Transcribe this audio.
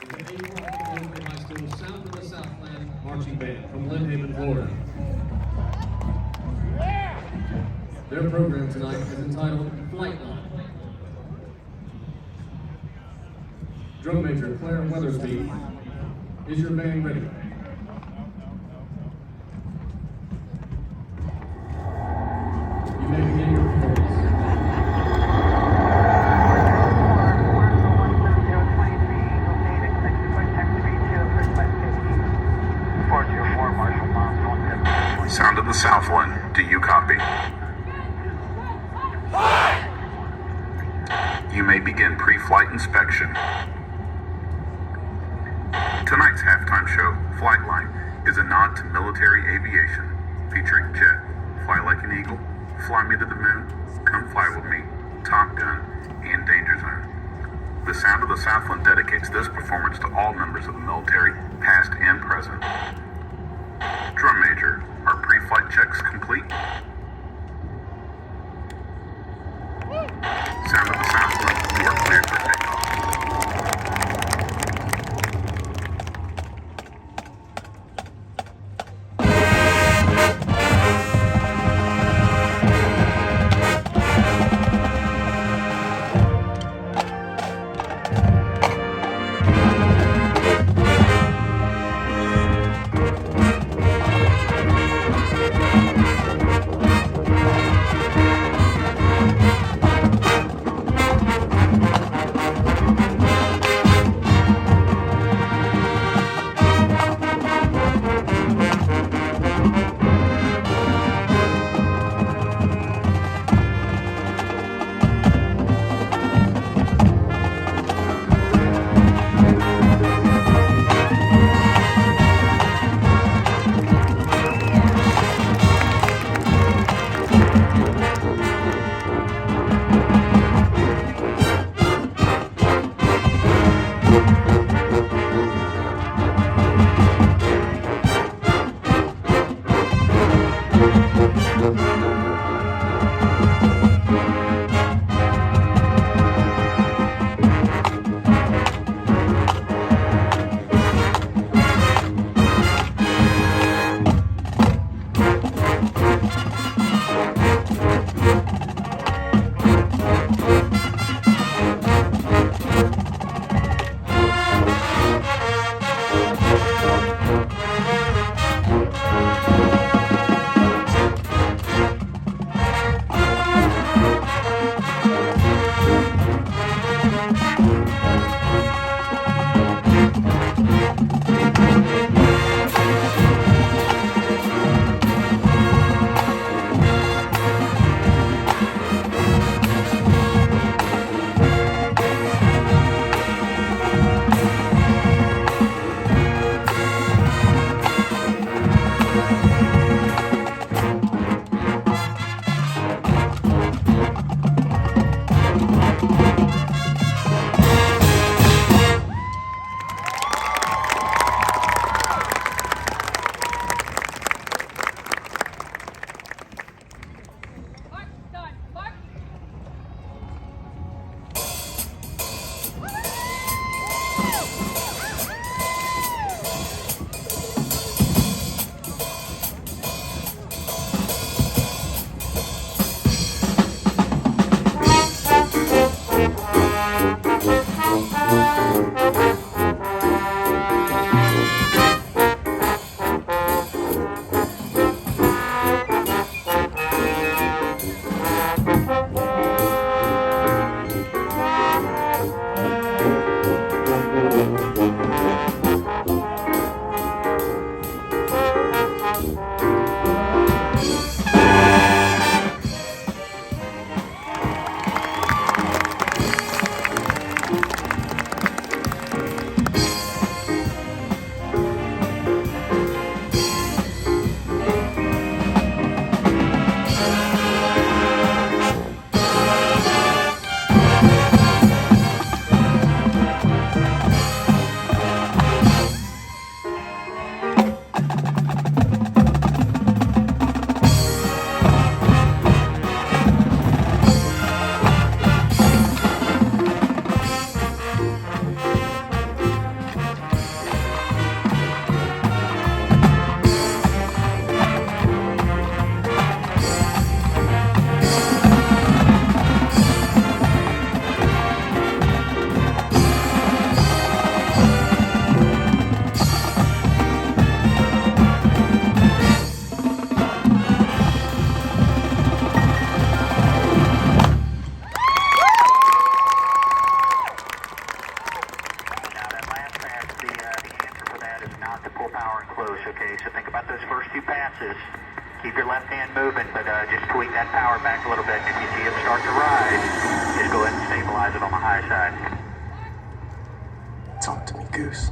the High School Sound of the Southland Marching Band from Lynn Haven, Florida. Their program tonight is entitled Flightline. Drum Major Claire Weathersby, is your band ready? You may begin your performance. Sound of the Southland, do you copy? You may begin pre-flight inspection. Tonight's halftime show, Flightline, is a nod to military aviation, featuring Jet, Fly Like an Eagle, Fly Me to the Moon, Come Fly With Me, Top Gun, and Danger Zone. The Sound of the Southland dedicates this performance to all members of the military, past and present. Drum Major, are pre-flight checks complete? Sound of the Southland, you are cleared for takeoff. full power and close, okay? So think about those first two passes. Keep your left hand moving, but just tweak that power back a little bit. If you see it start to rise, just go ahead and stabilize it on the high side. Talk to me, Goose.